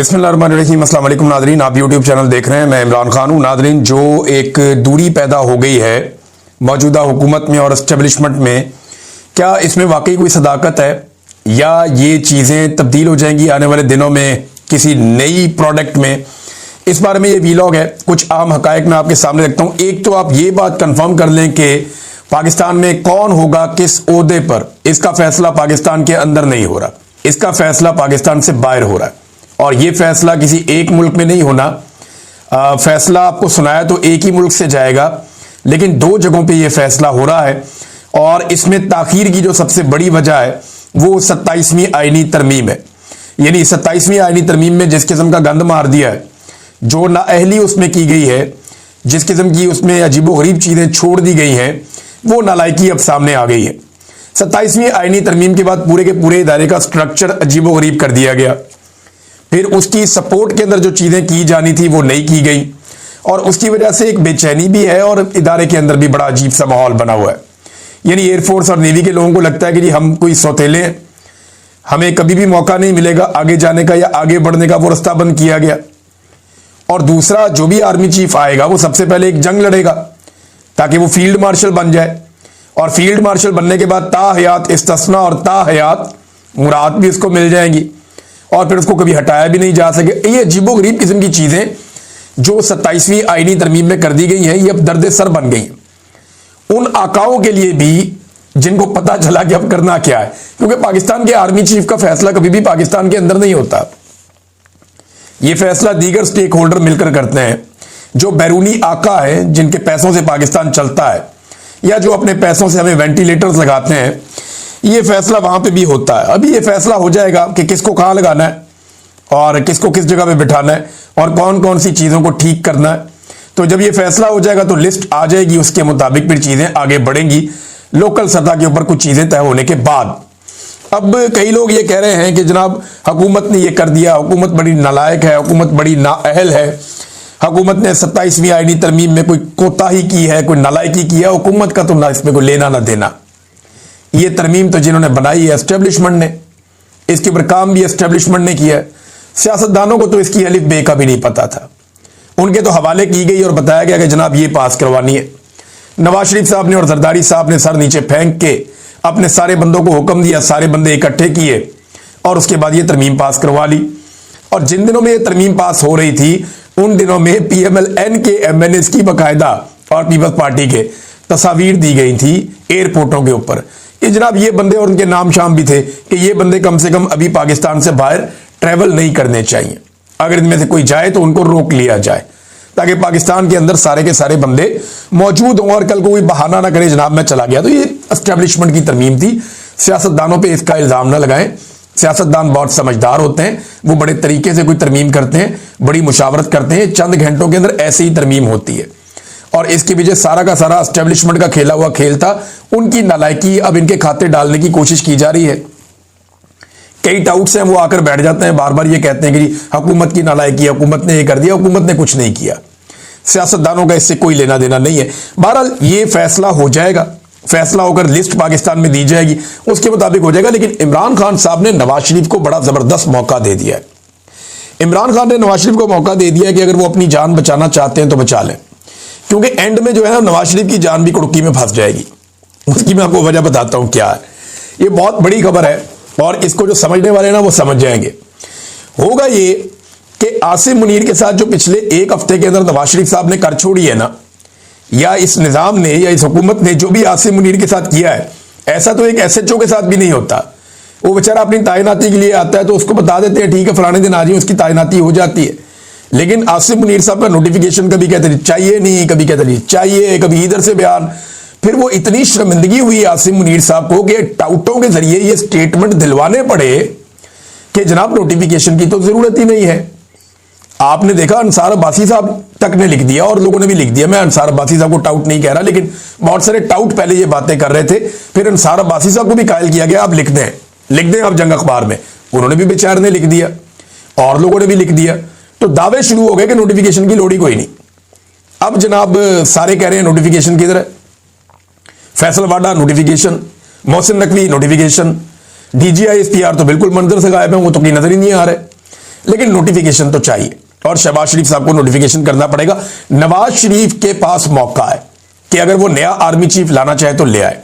बिस्मिल्लाहिर्रहमानिर्रहीम। अस्सलाम वालेकुम नादरीन, आप यूट्यूब चैनल देख रहे हैं। मैं इमरान खान हूँ। नादरीन, जो एक दूरी पैदा हो गई है मौजूदा हुकूमत में और एस्टेब्लिशमेंट में, क्या इसमें वाकई कोई सदाकत है या ये चीज़ें तब्दील हो जाएंगी आने वाले दिनों में किसी नई प्रोडक्ट में? इस बारे में ये वीलॉग है। कुछ आम हकायक मैं आपके सामने रखता हूँ। एक तो आप ये बात कंफर्म कर लें कि पाकिस्तान में कौन होगा किस ओहदे पर, इसका फैसला पाकिस्तान के अंदर नहीं हो रहा, इसका फैसला पाकिस्तान से बाहर हो रहा है। और ये फैसला किसी एक मुल्क में नहीं होना। फैसला आपको सुनाया तो एक ही मुल्क से जाएगा, लेकिन दो जगहों पे ये फैसला हो रहा है। और इसमें ताखीर की जो सबसे बड़ी वजह है वो 27वीं आईनी तरमीम है। यानी 27वीं आईनी तरमीम में जिस किस्म का गंद मार दिया है, जो नाअहली उसमें की गई है, जिस किस्म की उसमें अजीबोगरीब चीज़ें छोड़ दी गई हैं, वो नालायकी अब सामने आ गई है। 27वीं आईनी तरमीम के बाद पूरे के पूरे इदारे का स्ट्रक्चर अजीबोगरीब कर दिया गया। फिर उसकी सपोर्ट के अंदर जो चीज़ें की जानी थी वो नहीं की गई, और उसकी वजह से एक बेचैनी भी है और इदारे के अंदर भी बड़ा अजीब सा माहौल बना हुआ है। यानी एयरफोर्स और नेवी के लोगों को लगता है कि जी हम कोई सौतेले हैं, हमें कभी भी मौका नहीं मिलेगा आगे जाने का या आगे बढ़ने का, वो रास्ता बंद किया गया। और दूसरा, जो भी आर्मी चीफ आएगा वो सबसे पहले एक जंग लड़ेगा ताकि वो फील्ड मार्शल बन जाए, और फील्ड मार्शल बनने के बाद ताहयात इस्तिस्ना और ताहयात मुराद भी उसको मिल जाएंगी, और फिर उसको कभी हटाया भी नहीं जा सके। ये अजीबोगरीब किस्म की चीज़ें जो 27वीं आईनी तरमीम में कर दी गई हैं, ये अब दर्द सर बन गई हैं उन आकाओं के लिए भी जिनको पता चला कि अब करना क्या है। क्योंकि पाकिस्तान के आर्मी चीफ का फैसला कभी भी पाकिस्तान के अंदर नहीं होता। ये फैसला दीगर स्टेक होल्डर मिलकर करते हैं, जो बैरूनी आका है, जिनके पैसों से पाकिस्तान चलता है, या जो अपने पैसों से हमें वेंटिलेटर्स लगाते हैं। ये फैसला वहां पे भी होता है। अभी ये फैसला हो जाएगा कि किसको कहां लगाना है और किसको किस जगह पे बिठाना है और कौन कौन सी चीजों को ठीक करना है। तो जब ये फैसला हो जाएगा तो लिस्ट आ जाएगी, उसके मुताबिक फिर चीजें आगे बढ़ेंगी लोकल सतह के ऊपर कुछ चीजें तय होने के बाद। अब कई लोग ये कह रहे हैं कि जनाब हुकूमत ने ये कर दिया, हुकूमत बड़ी नालायक है, हुकूमत बड़ी नाअहल है, हुकूमत ने 27वीं आईनी तरमीम में कोई कोताही की है, कोई नालायकी की है। हुकूमत का तो ना इसमें कोई लेना ना देना। ये तरमीम तो जिन्होंने बनाई है एस्टेब्लिशमेंट ने, इसके ऊपर काम भी एस्टेब्लिशमेंट ने किया है। सियासतदानों को तो इसकी अलिफ बे का भी नहीं पता था। उनके तो हवाले की गई और बताया गया कि जनाब ये पास करवानी है। नवाज शरीफ साहब ने और जरदारी साहब ने सर नीचे फेंक के अपने सारे बंदों को हुक्म दिया, सारे बंदे इकट्ठे किए और उसके बाद ये तरमीम पास करवा ली। और जिन दिनों में ये तरमीम पास हो रही थी उन दिनों में PMLN के MNAs की बाकायदा और पीपल्स पार्टी के तस्वीर दी गई थी एयरपोर्टों के ऊपर। ये जनाब ये बंदे और उनके नाम शाम भी थे कि ये बंदे कम से कम अभी पाकिस्तान से बाहर ट्रैवल नहीं करने चाहिए, अगर इनमें से कोई जाए तो उनको रोक लिया जाए, ताकि पाकिस्तान के अंदर सारे के सारे बंदे मौजूद हों और कल को कोई बहाना ना करे जनाब मैं चला गया। तो ये एस्टेब्लिशमेंट की तरमीम थी। सियासतदानों पे इसका इल्जाम ना लगाएं। सियासतदान बहुत समझदार होते हैं, वो बड़े तरीके से कोई तरमीम करते हैं, बड़ी मुशावरत करते हैं। चंद घंटों के अंदर ऐसी ही तरमीम होती है और इसके पीछे सारा का सारा एस्टेब्लिशमेंट का खेला हुआ खेल था। उनकी नालायकी अब इनके खाते डालने की कोशिश की जा रही है। कई टाउट्स हैं वो आकर बैठ जाते हैं, बार बार ये कहते हैं कि हुकूमत की नालायकी, हुकूमत ने ये कर दिया, हुकूमत ने कुछ नहीं किया। सियासतदानों का इससे कोई लेना देना नहीं है। बहरहाल ये फैसला हो जाएगा, फैसला होकर लिस्ट पाकिस्तान में दी जाएगी, उसके मुताबिक हो जाएगा। लेकिन इमरान खान साहब ने नवाज शरीफ को बड़ा जबरदस्त मौका दे दिया है। इमरान खान ने नवाज शरीफ को मौका दे दिया कि अगर वो अपनी जान बचाना चाहते हैं तो बचा लें, क्योंकि एंड में जो है ना नवाज शरीफ की जान भी कुड़की में फंस जाएगी। उसकी मैं आपको वजह बताता हूं क्या है। ये बहुत बड़ी खबर है और इसको जो समझने वाले हैं ना वो समझ जाएंगे। होगा ये कि आसिम मुनीर के साथ जो पिछले एक हफ्ते के अंदर नवाज शरीफ साहब ने कर छोड़ी है ना, या इस निजाम ने या इस हुकूमत ने जो भी आसिम मुनीर के साथ किया है, ऐसा तो एक SHO के साथ भी नहीं होता। वो बेचारा अपनी तैनाती के लिए आता है तो उसको बता देते हैं ठीक है फलाने दिन आ जाइए, उसकी तैनाती हो जाती है। लेकिन आसिम मुनीर साहब का नोटिफिकेशन कभी कहते नहीं चाहिए, नहीं कभी कहते नहीं चाहिए, कभी इधर से बयान। फिर वो इतनी शर्मिंदगी हुई आसिम मुनीर साहब को कि टाउटों के जरिए ये स्टेटमेंट दिलवाने पड़े कि जनाब नोटिफिकेशन की तो जरूरत ही नहीं है। आपने देखा अंसार अब्बासी साहब तक ने लिख दिया और लोगों ने भी लिख दिया। मैं अंसार अब्बासी साहब को टाउट नहीं कह रहा, लेकिन बहुत सारे टाउट पहले ये बातें कर रहे थे। फिर अंसार अब्बासी साहब को भी कायल किया गया आप लिख दें आप जंग अखबार में। उन्होंने भी बेचारे ने लिख दिया और लोगों ने भी लिख दिया। तो दावे शुरू हो गए कि नोटिफिकेशन की लोड़ ही कोई नहीं। अब जनाब सारे कह रहे हैं नोटिफिकेशन किधर है। Faisal Vawda notification, Mohsin Naqvi notification, DGI SPR तो बिल्कुल मंजर से गायब है, वो तो कहीं नजर ही नहीं आ रहे। लेकिन नोटिफिकेशन तो चाहिए और शहबाज शरीफ साहब को नोटिफिकेशन करना पड़ेगा। नवाज शरीफ के पास मौका है कि अगर वो नया आर्मी चीफ लाना चाहे तो ले आए।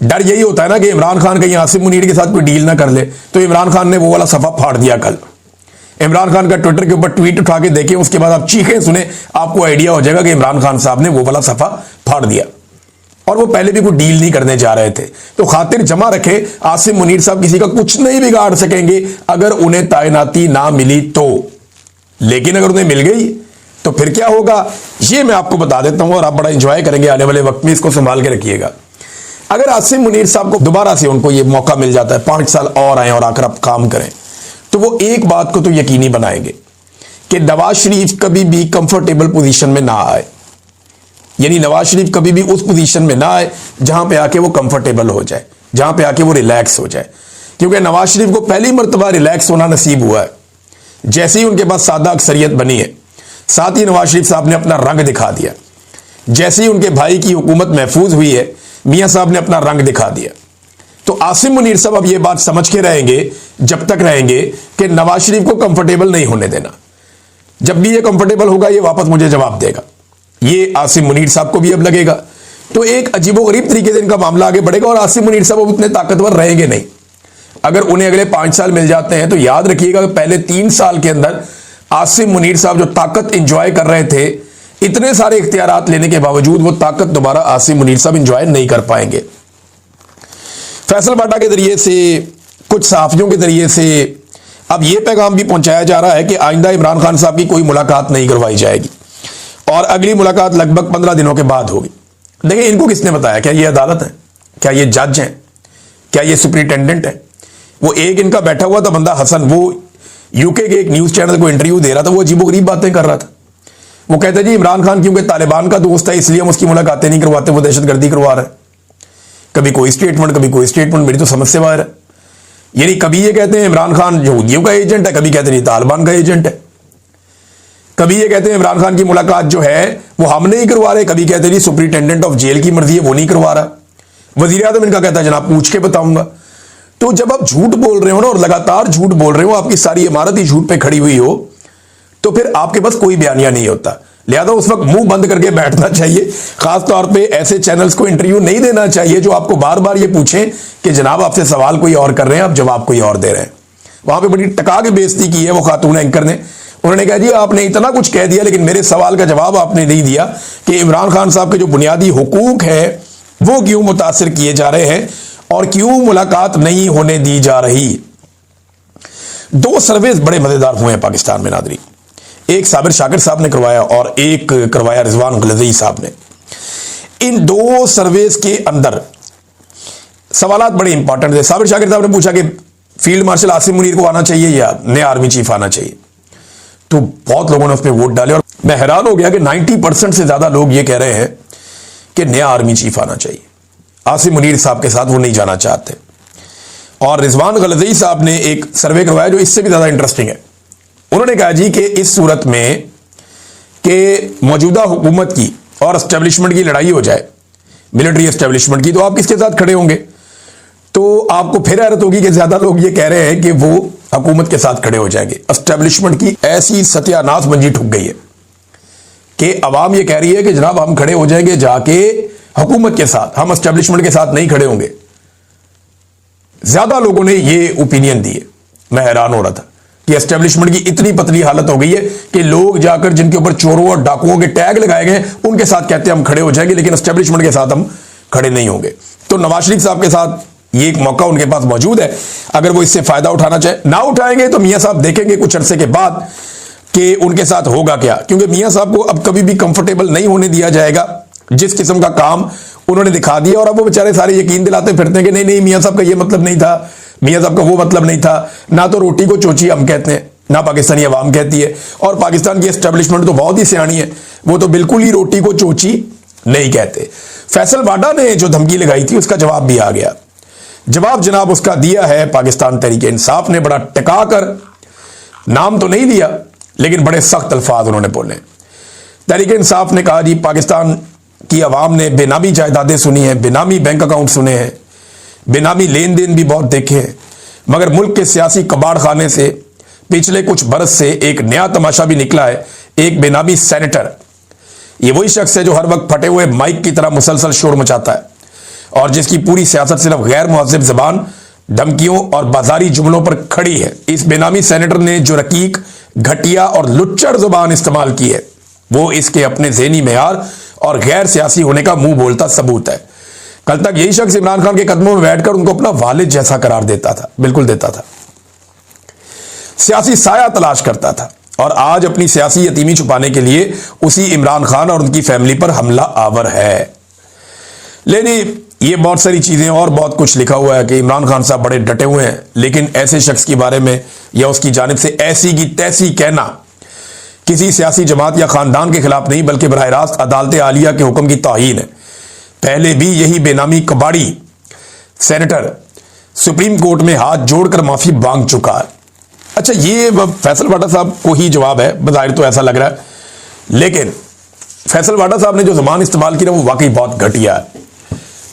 डर यही होता है ना कि इमरान खान कहीं आसिम मुनीर के साथ कोई डील ना कर ले, तो इमरान खान ने वो वाला सफा फाड़ दिया। कल इमरान खान का ट्विटर के ऊपर ट्वीट उठा के देखें, उसके बाद आप चीखें सुने, आपको आइडिया हो जाएगा कि इमरान खान साहब ने वो वाला सफा फाड़ दिया और वो पहले भी कोई डील नहीं करने जा रहे थे। तो खातिर जमा रखे, आसिम मुनीर साहब किसी का कुछ नहीं बिगाड़ सकेंगे अगर उन्हें तैनाती ना मिली तो। लेकिन अगर उन्हें मिल गई तो फिर क्या होगा, ये मैं आपको बता देता हूं और आप बड़ा इंजॉय करेंगे आने वाले वक्त में। इसको संभाल के रखिएगा। अगर आसिम मुनीर साहब को दोबारा से उनको ये मौका मिल जाता है, 5 साल और आए और आकर आप काम करें, तो वो एक बात को तो यकीनी बनाएंगे कि नवाज शरीफ कभी भी कंफर्टेबल पोजीशन में ना आए। यानी नवाज शरीफ कभी भी उस पोजीशन में ना आए जहां पे आके वो कंफर्टेबल हो जाए, जहां पे आके वो रिलैक्स हो जाए। क्योंकि नवाज शरीफ को पहली मर्तबा रिलैक्स होना नसीब हुआ है जैसे ही उनके पास सादा अक्सरियत बनी है। साथ ही नवाज शरीफ साहब ने अपना रंग दिखा दिया। जैसे ही उनके भाई की हुकूमत महफूज हुई है, मियां साहब ने अपना रंग दिखा दिया। तो आसिम मुनीर साहब अब ये बात समझ के रहेंगे, जब तक रहेंगे, कि नवाज शरीफ को कंफर्टेबल नहीं होने देना। जब भी ये कंफर्टेबल होगा ये वापस मुझे जवाब देगा। ये आसिम मुनीर साहब को भी अब लगेगा। तो एक अजीबोगरीब तरीके से इनका मामला आगे बढ़ेगा और आसिम मुनीर साहब अब उतने ताकतवर रहेंगे नहीं। अगर उन्हें अगले 5 साल मिल जाते हैं तो याद रखिएगा कि पहले 3 साल के अंदर आसिम मुनीर साहब जो ताकत इंजॉय कर रहे थे, इतने सारे इख्तियारात लेने के बावजूद वो ताकत दोबारा आसिम मुनीर साहब इंजॉय नहीं कर पाएंगे। फैसल बाटा के जरिए से, कुछ सहाफियों के जरिए से अब यह पैगाम भी पहुंचाया जा रहा है कि आइंदा इमरान खान साहब की कोई मुलाकात नहीं करवाई जाएगी और अगली मुलाकात लगभग 15 दिनों के बाद होगी। देखिए, इनको किसने बताया? क्या ये अदालत है? क्या ये जज हैं? क्या ये सुपरिटेंडेंट है? वो एक इनका बैठा हुआ था बंदा हसन, वो यूके के एक न्यूज चैनल को इंटरव्यू दे रहा था। वो अजीबोगरीब बातें कर रहा था। वो कहते जी इमरान खान क्योंकि तालिबान का दोस्त है इसलिए हम उसकी मुलाकातें नहीं करवाते, वो दहशतगर्दी करवा रहा है। कभी कोई स्टेटमेंट, कभी कोई स्टेटमेंट, मेरी तो समझ से बाहर है। यानी कभी ये कहते हैं इमरान खान यहूदियों का एजेंट है, कभी कहते हैं तालिबान का एजेंट है। कभी ये कहते हैं इमरान खान की मुलाकात जो है वो हम नहीं करवा रहे, कभी कहते हैं जी सुपरिटेंडेंट ऑफ जेल की मर्जी है वो नहीं करवा रहा। वजीर आजम इनका कहता है जनाब पूछ के बताऊंगा। तो जब आप झूठ बोल रहे हो ना और लगातार झूठ बोल रहे हो, आपकी सारी इमारत ही झूठ पे खड़ी हुई हो, तो फिर आपके पास कोई बयानिया नहीं होता। लिहाजा उस वक्त मुंह बंद करके बैठना चाहिए। खासतौर पे ऐसे चैनल्स को इंटरव्यू नहीं देना चाहिए जो आपको बार बार ये पूछें कि जनाब आपसे सवाल कोई और कर रहे हैं, आप जवाब कोई और दे रहे हैं। वहां पे बड़ी टका के बेइज्जती की है वो खातून एंकर ने। उन्होंने कहा जी आपने इतना कुछ कह दिया लेकिन मेरे सवाल का जवाब आपने नहीं दिया कि इमरान खान साहब के जो बुनियादी हुकूक है वो क्यों मुतासिर किए जा रहे हैं और क्यों मुलाकात नहीं होने दी जा रही। 2 सर्वेज बड़े मजेदार हुए हैं पाकिस्तान में नादरी। एक साबिर शाकिर साहब ने करवाया और एक करवाया रिजवान गलज़ई साहब ने। इन 2 सर्वेज के अंदर सवालात बड़े इंपॉर्टेंट थे। साबिर शाकिर साहब ने पूछा कि फील्ड मार्शल आसिम मुनीर को आना चाहिए या नया आर्मी चीफ आना चाहिए। तो बहुत लोगों ने उस पर वोट डाले और मैं हैरान हो गया कि 90% से ज्यादा लोग ये कह रहे हैं कि नया आर्मी चीफ आना चाहिए। आसिम मुनीर साहब के साथ वो नहीं जाना चाहते। और रिजवान गलज़ई साहब ने एक सर्वे करवाया जो इससे भी ज्यादा इंटरेस्टिंग है। उन्होंने कहा जी कि इस सूरत में कि मौजूदा हुकूमत की और एस्टेब्लिशमेंट की लड़ाई हो जाए, मिलिट्री एस्टेब्लिशमेंट की, तो आप किसके साथ खड़े होंगे? तो आपको फिर हैरत होगी कि ज्यादा लोग ये कह रहे हैं कि वो हुकूमत के साथ खड़े हो जाएंगे। एस्टेब्लिशमेंट की ऐसी सत्यानाश मंजी ठुक गई है कि अवाम ये कह रही है कि जनाब हम खड़े हो जाएंगे जाके हुकूमत के साथ, हम एस्टेब्लिशमेंट के साथ नहीं खड़े होंगे। ज्यादा लोगों ने ये ओपिनियन दी है। मैं हैरान हो रहा था कि एस्टेब्लिशमेंट की इतनी पतली हालत हो गई है कि लोग जाकर जिनके ऊपर चोरों और डाकुओं के टैग लगाए गए उनके साथ कहते हैं हम खड़े हो जाएंगे, लेकिन एस्टेब्लिशमेंट के साथ हम खड़े नहीं होंगे। तो नवाज शरीफ साहब के साथ ये एक मौका उनके पास मौजूद है। अगर वो इससे फायदा उठाना चाहे, ना उठाएंगे तो मियां साहब देखेंगे कुछ अरसे के बाद कि उनके साथ होगा क्या। क्योंकि मियां साहब को अब कभी भी कंफर्टेबल नहीं होने दिया जाएगा। जिस किस्म का काम उन्होंने दिखा दिया और अब वो बेचारे सारे यकीन दिलाते फिरते हैं कि नहीं नहीं मियां साहब का ये मतलब नहीं था, मियां साहब का वो मतलब नहीं था। ना तो रोटी को चोची हम कहते हैं, ना पाकिस्तानी अवाम कहती है। और पाकिस्तान की एस्टेब्लिशमेंट तो बहुत ही सियानी है, वो तो बिल्कुल ही रोटी को चोची नहीं कहते। फैसल बाटा ने जो धमकी लगाई थी उसका जवाब भी आ गया। जवाब जनाब उसका दिया है पाकिस्तान तहरीक इंसाफ ने। बड़ा टिका कर, नाम तो नहीं लिया लेकिन बड़े सख्त अल्फाज उन्होंने बोले। तहरीक इंसाफ ने कहा जी पाकिस्तान की आवाम ने बेनामी जायदादें सुनी हैं, बेनामी बैंक अकाउंट सुने हैं, बेनामी लेन देन भी बहुत देखे हैं, मगर मुल्क के सियासी कबाड़ खाने से पिछले कुछ बरस से एक नया तमाशा भी निकला है। एक बेनामी सेनेटर, ये वही शख्स है जो हर वक्त फटे हुए माइक की तरह मुसलसल शोर मचाता है और जिसकी पूरी सियासत सिर्फ गैर मुहज़्ज़ब ज़बान, धमकियों और बाजारी जुमलों पर खड़ी है। इस बेनामी सेनेटर ने जो रकीक, घटिया और लुच्चड़ जुबान इस्तेमाल की है, वो इसके अपने ज़हनी मेयार और गैर सियासी होने का मुंह बोलता सबूत है। कल तक यही शख्स इमरान खान के कदमों में बैठकर उनको अपना वालिद जैसा करार देता था, बिल्कुल देता था, सियासी साया तलाश करता था, और आज अपनी सियासी यतीमी छुपाने के लिए उसी इमरान खान और उनकी फैमिली पर हमला आवर है। लेकिन ये बहुत सारी चीजें और बहुत कुछ लिखा हुआ है कि इमरान खान साहब बड़े डटे हुए हैं, लेकिन ऐसे शख्स के बारे में या उसकी जानिब से ऐसी की तैसी कहना किसी सियासी जमात या खानदान के खिलाफ नहीं, बल्कि बराह रास्त अदालत आलिया के हुक्म की तौहीन है। पहले भी यही बेनामी कबाड़ी सेनेटर सुप्रीम कोर्ट में हाथ जोड़कर माफी मांग चुका है। अच्छा, ये फैसल वाडा साहब को ही जवाब है, बज़ाहिर तो ऐसा लग रहा है, लेकिन फैसल वाडा साहब ने जो ज़बान इस्तेमाल की ना वो वाकई बहुत घटिया है।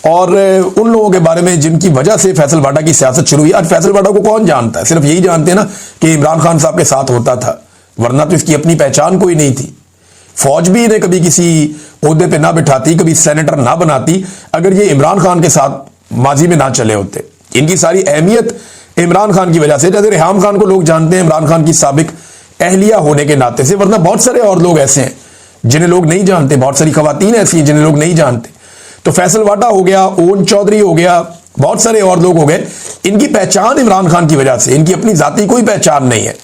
और उन लोगों के बारे में जिनकी वजह से फैसल वाडा की सियासत शुरू हुई, आज फैसल वाडा को कौन जानता है? सिर्फ यही जानते हैं ना कि इमरान खान साहब के साथ होता था, वरना तो इसकी अपनी पहचान कोई नहीं थी। फौज भी इन्हें कभी किसी ओहदे पे ना बिठाती, कभी सेनेटर ना बनाती, अगर ये इमरान खान के साथ माजी में ना चले होते। इनकी सारी अहमियत इमरान खान की वजह से, जैसे रेहाम खान को लोग जानते हैं इमरान खान की साबिक अहलिया होने के नाते से, वरना बहुत सारे और लोग ऐसे हैं जिन्हें लोग नहीं जानते, बहुत सारी खवातीन ऐसी हैं जिन्हें लोग नहीं जानते। तो फैसल वाडा हो गया, ओन चौधरी हो गया, बहुत सारे और लोग हो गए, इनकी पहचान इमरान खान की वजह से, इनकी अपनी जाती कोई पहचान नहीं है।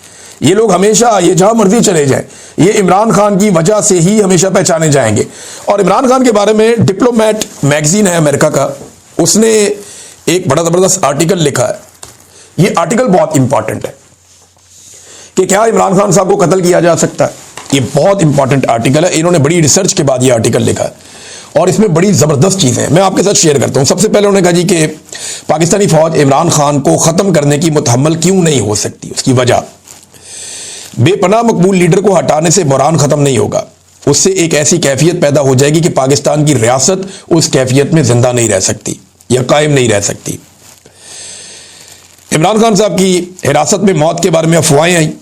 ये लोग हमेशा, ये जहां मर्जी चले जाएं, ये इमरान खान की वजह से ही हमेशा पहचाने जाएंगे। और इमरान खान के बारे में डिप्लोमेट मैगजीन है अमेरिका का, उसने एक बड़ा जबरदस्त आर्टिकल लिखा है। ये आर्टिकल बहुत इंपॉर्टेंट है कि क्या इमरान खान साहब को कत्ल किया जा सकता है। ये बहुत इंपॉर्टेंट आर्टिकल है, इन्होंने बड़ी रिसर्च के बाद ये आर्टिकल लिखा है और इसमें बड़ी जबरदस्त चीजें हैं, मैं आपके साथ शेयर करता हूं। सबसे पहले उन्होंने कहा जी कि पाकिस्तानी फौज इमरान खान को खत्म करने की मुतहम्मल क्यों नहीं हो सकती। उसकी वजह, बेपनाह मकबूल लीडर को हटाने से बहरान खत्म नहीं होगा, उससे एक ऐसी कैफियत पैदा हो जाएगी कि पाकिस्तान की रियासत उस कैफियत में जिंदा नहीं रह सकती या कायम नहीं रह सकती। इमरान खान साहब की हिरासत में मौत के बारे में अफवाहें आई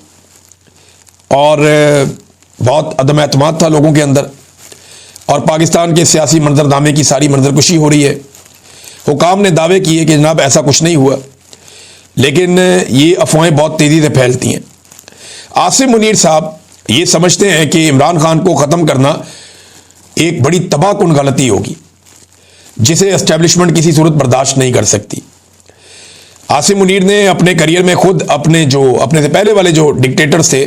और बहुत अदम एतमाद था लोगों के अंदर, और पाकिस्तान के सियासी मंजरनामे की सारी मंजरकुशी हो रही है। हुकाम ने दावे किए कि जनाब ऐसा कुछ नहीं हुआ, लेकिन ये अफवाहें बहुत तेज़ी से फैलती हैं। आसिम मुनीर साहब ये समझते हैं कि इमरान खान को ख़त्म करना एक बड़ी तबाहकुन गलती होगी जिसे एस्टेब्लिशमेंट किसी सूरत बर्दाश्त नहीं कर सकती। आसिम मुनीर ने अपने करियर में खुद अपने से पहले वाले जो डिक्टेटर्स थे,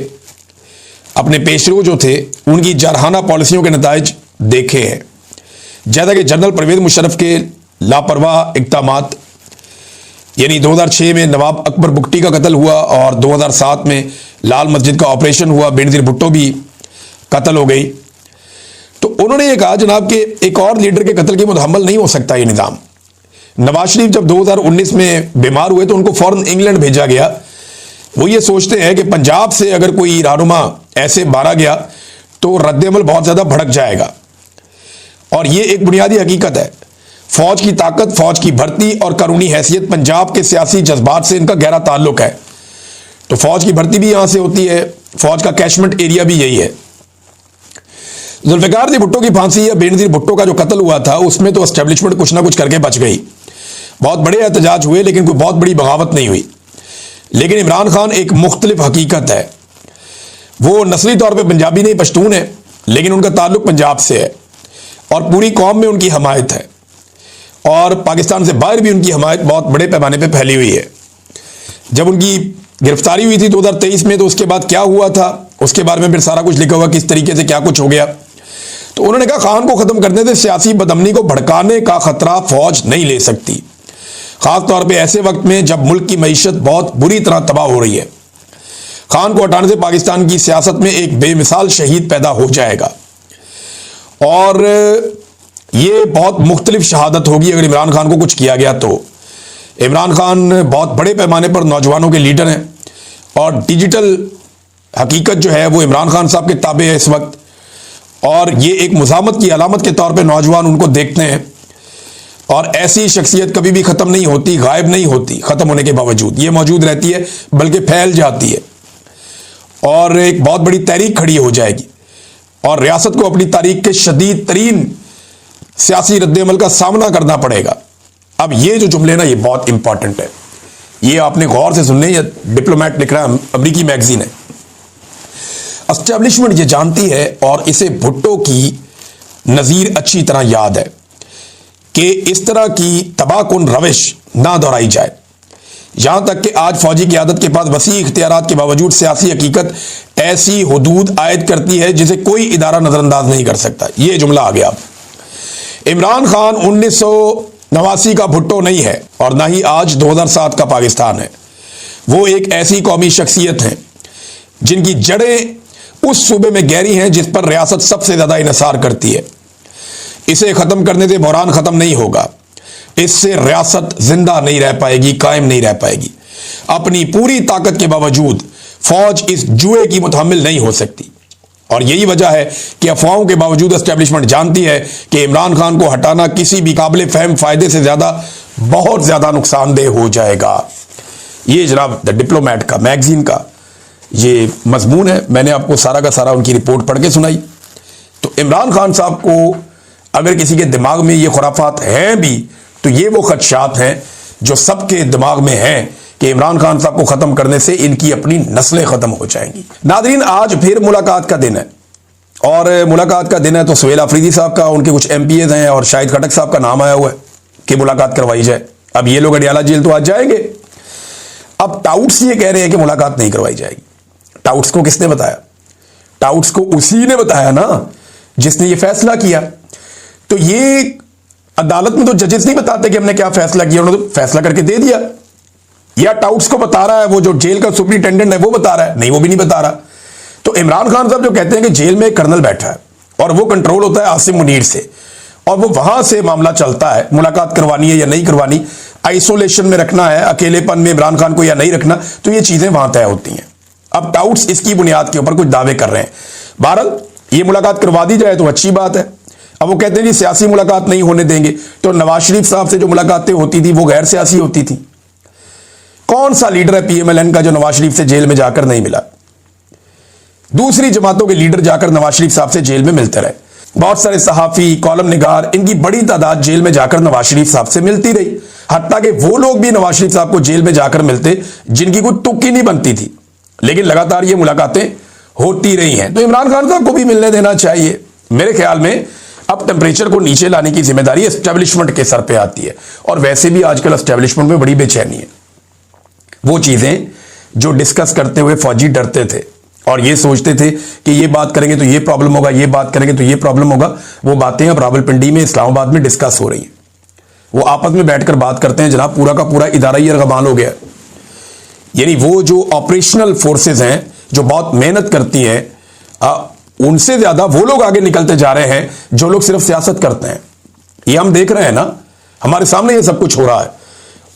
अपने पेशरो जो थे, उनकी जारहाना पॉलिसियों के नताइज देखे हैं। जैसा कि जनरल परवेज मुशर्रफ के लापरवाह इक़दामात, यानी 2006 में नवाब अकबर बुगटी का कत्ल हुआ और 2007 में लाल मस्जिद का ऑपरेशन हुआ, बेनज़ीर भुट्टो भी कत्ल हो गई। तो उन्होंने ये कहा जनाब कि एक और लीडर के कत्ल के मुतहम्मल नहीं हो सकता ये निज़ाम। नवाज शरीफ जब 2019 में बीमार हुए तो उनको फौरन इंग्लैंड भेजा गया। वो ये सोचते हैं कि पंजाब से अगर कोई रहनुमा ऐसे मारा गया तो रद्द-ए-अमल बहुत ज़्यादा भड़क जाएगा, और ये एक बुनियादी हकीकत है। फौज की ताकत, फौज की भर्ती और कानूनी हैसियत पंजाब के सियासी जज्बात से इनका गहरा ताल्लुक है। तो फौज की भर्ती भी यहां से होती है, फौज का कैशमेंट एरिया भी यही है। जुल्फ़िकार अली भुट्टो की फांसी या बेनज़ीर भुट्टो का जो कत्ल हुआ था, उसमें तो एस्टेब्लिशमेंट कुछ ना कुछ करके बच गई। बहुत बड़े एहतजाज हुए लेकिन कोई बहुत बड़ी बगावत नहीं हुई। लेकिन इमरान खान एक मुख्तलिफ हकीकत है। वो नस्ली तौर पे पंजाबी नहीं, पश्तून है, लेकिन उनका ताल्लुक पंजाब से है और पूरी कौम में उनकी हमायत है, और पाकिस्तान से बाहर भी उनकी हमायत बहुत बड़े पैमाने पे फैली हुई है। जब उनकी गिरफ्तारी हुई थी 2023 में, तो उसके बाद क्या हुआ था उसके बारे में फिर सारा कुछ लिखा हुआ, किस तरीके से क्या कुछ हो गया। तो उन्होंने कहा खान को खत्म करने से सियासी बदअमनी को भड़काने का खतरा फौज नहीं ले सकती, खास तौर पे ऐसे वक्त में जब मुल्क की मईशत बहुत बुरी तरह तबाह हो रही है। खान को हटाने से पाकिस्तान की सियासत में एक बेमिसाल शहीद पैदा हो जाएगा, और ये बहुत मुख्तलिफ शहादत होगी अगर इमरान खान को कुछ किया गया तो। इमरान खान बहुत बड़े पैमाने पर नौजवानों के लीडर हैं, और डिजिटल हकीकत जो है वो इमरान खान साहब के ताबे है इस वक्त, और ये एक मुज़ामत की अलामत के तौर पे नौजवान उनको देखते हैं। और ऐसी शख्सियत कभी भी ख़त्म नहीं होती, गायब नहीं होती, ख़त्म होने के बावजूद ये मौजूद रहती है, बल्कि फैल जाती है। और एक बहुत बड़ी तहरीक खड़ी हो जाएगी और रियासत को अपनी तारीख के शदीद तरीन सियासी रद्द-ए-अमल का सामना करना पड़ेगा। अब ये जो जुमले ना, ये बहुत इंपॉर्टेंट है, ये आपने गौर से सुनने। ये डिप्लोमेट लिख रहा है, अमरीकी मैगजीन है। एस्टेब्लिशमेंट ये जानती है और इसे भुट्टो की नज़ीर अच्छी तरह याद है कि इस तरह की तबाहकुन रविश ना दोहराई जाए। यहां तक कि आज फौजी क़यादत के पास वसी इख्तियारात के बावजूद सियासी हकीकत ऐसी हुदूद आयद करती है जिसे कोई इदारा नजरअंदाज नहीं कर सकता। यह जुमला आ गया। इमरान खान 1989 का भुट्टो नहीं है और ना ही आज 2007 का पाकिस्तान है। वो एक ऐसी कौमी शख्सियत है जिनकी जड़ें उस सूबे में गहरी हैं जिस पर रियासत सबसे ज्यादा इन्हिसार करती है। इसे खत्म करने से बहरान खत्म नहीं होगा, इससे रियासत जिंदा नहीं रह पाएगी, कायम नहीं रह पाएगी। अपनी पूरी ताकत के बावजूद फौज इस जुए की मुतहम्मिल नहीं हो सकती और यही वजह है कि अफवाहों के बावजूद एस्टेब्लिशमेंट जानती है कि इमरान खान को हटाना किसी भी काबिल फहम फायदे से ज्यादा बहुत ज्यादा नुकसानदेह हो जाएगा। ये जनाब द डिप्लोमेट का मैगजीन का ये मजमून है। मैंने आपको सारा का सारा उनकी रिपोर्ट पढ़ के सुनाई। तो इमरान खान साहब को अगर किसी के दिमाग में ये खुराफात हैं भी तो ये वो खदशात हैं जो सबके दिमाग में हैं कि इमरान खान साहब को खत्म करने से इनकी अपनी नस्लें खत्म हो जाएंगी। नादरीन, आज फिर मुलाकात का दिन है और मुलाकात का दिन है तो सुहेल आफरीदी साहब का, उनके कुछ MPAs हैं और शाहिद खटक साहब का नाम आया हुआ है कि मुलाकात करवाई जाए। अब ये लोग अडियाला जेल तो आज जाएंगे। अब टाउट्स ये कह रहे हैं कि मुलाकात नहीं करवाई जाएगी। टाउट्स को किसने बताया? टाउट्स को उसी ने बताया ना जिसने ये फैसला किया। तो ये अदालत में तो जजेस नहीं बताते कि हमने क्या फैसला किया, उन्होंने तो फैसला करके दे दिया। या टाउट्स को बता रहा है वो जो जेल का सुपरिटेंडेंट है वो बता रहा है? नहीं, वो भी नहीं बता रहा। तो इमरान खान साहब जो कहते हैं कि जेल में एक कर्नल बैठा है और वो कंट्रोल होता है आसिम मुनीर से और वो वहां से मामला चलता है, मुलाकात करवानी है या नहीं करवानी, आइसोलेशन में रखना है, अकेलेपन में इमरान खान को या नहीं रखना, तो ये चीजें वहां तय होती हैं। अब टाउट्स इसकी बुनियाद के ऊपर कुछ दावे कर रहे हैं। बहरहाल ये मुलाकात करवा दी जाए तो अच्छी बात है। अब वो कहते हैं जी सियासी मुलाकात नहीं होने देंगे, तो नवाज शरीफ साहब से जो मुलाकातें होती थी वो गैर सियासी होती थी। कौन सा लीडर है PMLN का जो नवाज शरीफ से जेल में जाकर नहीं मिला? दूसरी जमातों के लीडर जाकर नवाज शरीफ साहब से जेल में मिलते रहे। बहुत सारे सहाफी, कॉलम निगार, इनकी बड़ी तादाद जेल में जाकर नवाज शरीफ साहब से मिलती रही। हत्ता कि वो लोग भी नवाज शरीफ साहब को जेल में जाकर मिलते जिनकी कोई तुक्की नहीं बनती थी, लेकिन लगातार ये मुलाकातें होती रही हैं। तो इमरान खान साहब को भी मिलने देना चाहिए। मेरे ख्याल में अब टेम्परेचर को नीचे लाने की जिम्मेदारी एस्टेब्लिशमेंट के सर पे आती है और वैसे भी आजकल एस्टेब्लिशमेंट में बड़ी बेचैनी है। वो चीजें जो डिस्कस करते हुए फौजी डरते थे और ये सोचते थे कि ये बात करेंगे तो ये प्रॉब्लम होगा, ये बात करेंगे तो ये प्रॉब्लम होगा, वो बातें अब रावलपिंडी में, इस्लामाबाद में डिस्कस हो रही है। वो आपस में बैठकर बात करते हैं। जनाब पूरा का पूरा इदारा ही अर्गमाल हो गया। यानी वो जो ऑपरेशनल फोर्सेज हैं जो बहुत मेहनत करती हैं, उनसे ज्यादा वो लोग आगे निकलते जा रहे हैं जो लोग सिर्फ सियासत करते हैं। ये हम देख रहे हैं ना, हमारे सामने ये सब कुछ हो रहा है।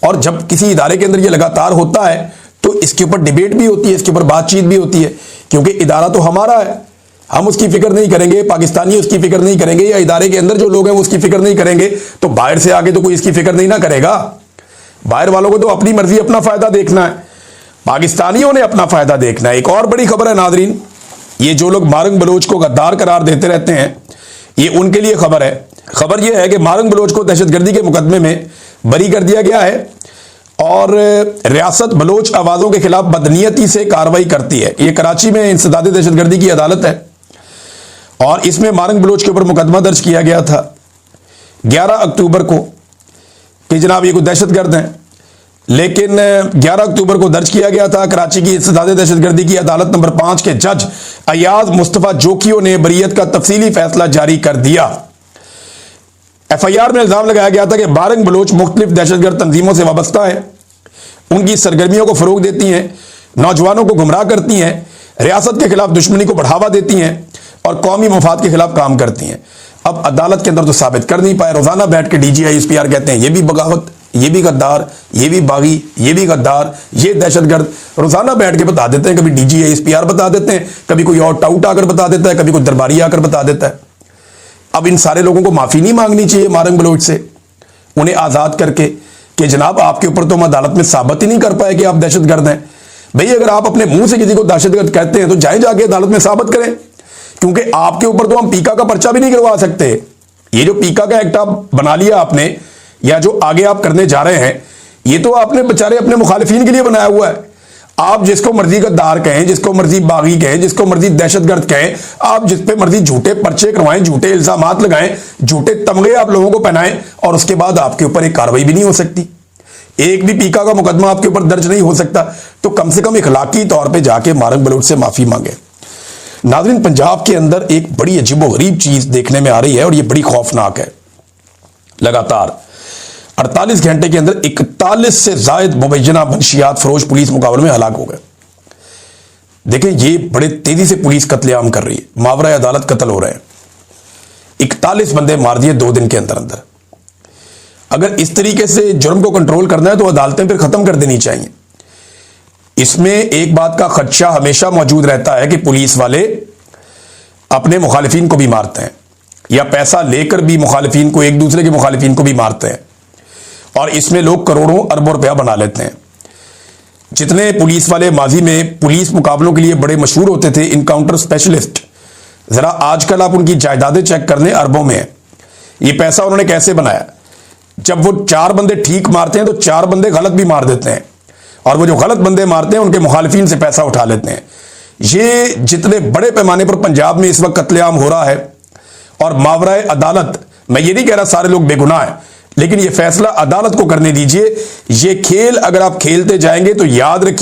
और जब किसी इदारे के अंदर ये लगातार होता है तो इसके ऊपर डिबेट भी होती है, इसके ऊपर बातचीत भी होती है, क्योंकि इदारा तो हमारा है। हम उसकी फिक्र नहीं करेंगे, पाकिस्तानी उसकी फिक्र नहीं करेंगे, या इदारे के अंदर जो लोग हैं वो उसकी फिक्र नहीं करेंगे, तो बाहर से आगे तो कोई इसकी फिक्र नहीं ना करेगा। बाहर वालों को तो अपनी मर्जी, अपना फायदा देखना है, पाकिस्तानियों ने अपना फायदा देखना है। एक और बड़ी खबर है नादरीन, ये जो लोग मारंग बलोच को गद्दार करार देते रहते हैं, ये उनके लिए खबर है। खबर यह है कि मारंग बलोच को दहशतगर्दी के मुकदमे में बरी कर दिया गया है और रियासत बलोच आवाजों के खिलाफ बदनीयती से कार्रवाई करती है। ये कराची में इंसदाद दहशतगर्दी की अदालत है और इसमें मारंग बलोच के ऊपर मुकदमा दर्ज किया गया था 11 अक्टूबर को कि जनाब ये कोई दहशतगर्द हैं। लेकिन 11 अक्टूबर को दर्ज किया गया था। कराची की इंसदाद दहशतगर्दी की अदालत नंबर 5 के जज अयाज मुस्तफा जोकियो ने बरीयत का तफसीली फैसला जारी कर दिया। FIR में इल्जाम लगाया गया था कि मारंग बलोच मुख्तलिफ दहशतगर्द तंजीमों से वाबस्ता है, उनकी सरगर्मियों को फरोग देती हैं, नौजवानों को गुमराह करती हैं, रियासत के खिलाफ दुश्मनी को बढ़ावा देती हैं और कौमी मफाद के खिलाफ काम करती हैं। अब अदालत के अंदर तो साबित कर नहीं पाए। रोजाना बैठ के DGI SPR कहते हैं ये भी बगावत, ये भी गद्दार, ये भी बागी, ये भी गद्दार, ये दहशतगर्द। रोजाना बैठ के बता देते हैं, कभी DGI SPR बता देते हैं, कभी कोई और टाउट आकर बता देता है, कभी कोई दरबारी आकर बता देता है। अब इन सारे लोगों को माफी नहीं मांगनी चाहिए मारंग बलोच से, उन्हें आजाद करके कि जनाब आपके ऊपर तो हम अदालत में साबित ही नहीं कर पाए कि आप दहशतगर्द हैं। भाई अगर आप अपने मुंह से किसी को दहशतगर्द कहते हैं तो जाए जाके अदालत में साबित करें, क्योंकि आपके ऊपर तो हम पीका का पर्चा भी नहीं करवा सकते। ये जो पीका का एक्ट आप बना लिया आपने, या जो आगे आप करने जा रहे हैं, ये तो आपने बेचारे अपने मुखालिफिन के लिए बनाया हुआ है। आप जिसको मर्जी गद्दार कहें, जिसको मर्जी बागी कहें, जिसको मर्जी दहशतगर्द कहें, आप जिस पे मर्जी झूठे पर्चे करवाएं, झूठे इल्जामात लगाएं, झूठे तमगे आप लोगों को पहनाएं, और उसके बाद आपके ऊपर एक कार्रवाई भी नहीं हो सकती, एक भी पीका का मुकदमा आपके ऊपर दर्ज नहीं हो सकता। तो कम से कम इखलाकी तौर पे जाके मार्क बलूच से माफी मांगे। नाज़रीन, पंजाब के अंदर एक बड़ी अजीबोगरीब चीज देखने में आ रही है और यह बड़ी खौफनाक है। लगातार 48 घंटे के अंदर 41 से ज्यादा मुबैना मंशियात फरोश पुलिस मुकाबले में हलाक हो गए। देखिए, ये बड़े तेजी से पुलिस कत्लेआम कर रही है, मावरा अदालत कत्ल हो रहे हैं। 41 बंदे मार दिए 2 दिन के अंदर अंदर। अगर इस तरीके से जुर्म को कंट्रोल करना है तो अदालतें फिर खत्म कर देनी चाहिए। इसमें एक बात का खदशा हमेशा मौजूद रहता है कि पुलिस वाले अपने मुखालिफिन को भी मारते हैं, या पैसा लेकर भी मुखालिफिन को, एक दूसरे के मुखालिफिन को भी मारते हैं, और इसमें लोग करोड़ों अरबों रुपया बना लेते हैं। जितने पुलिस वाले माजी में पुलिस मुकाबलों के लिए बड़े मशहूर होते थे, इनकाउंटर स्पेशलिस्ट, जरा आजकल आप उनकी जायदादें चेक करने, अरबों में है। ये पैसा उन्होंने कैसे बनाया? जब वो 4 बंदे ठीक मारते हैं तो 4 बंदे गलत भी मार देते हैं, और वो जो गलत बंदे मारते हैं उनके मुखालिफिन से पैसा उठा लेते हैं। ये जितने बड़े पैमाने पर पंजाब में इस वक्त कत्लेआम हो रहा है, और मावरा अदालत, मैं ये नहीं कह रहा सारे लोग बेगुनाह हैं, लेकिन ये फैसला अदालत को करने दीजिए। ये खेल अगर आप खेलते जाएंगे तो याद रखिए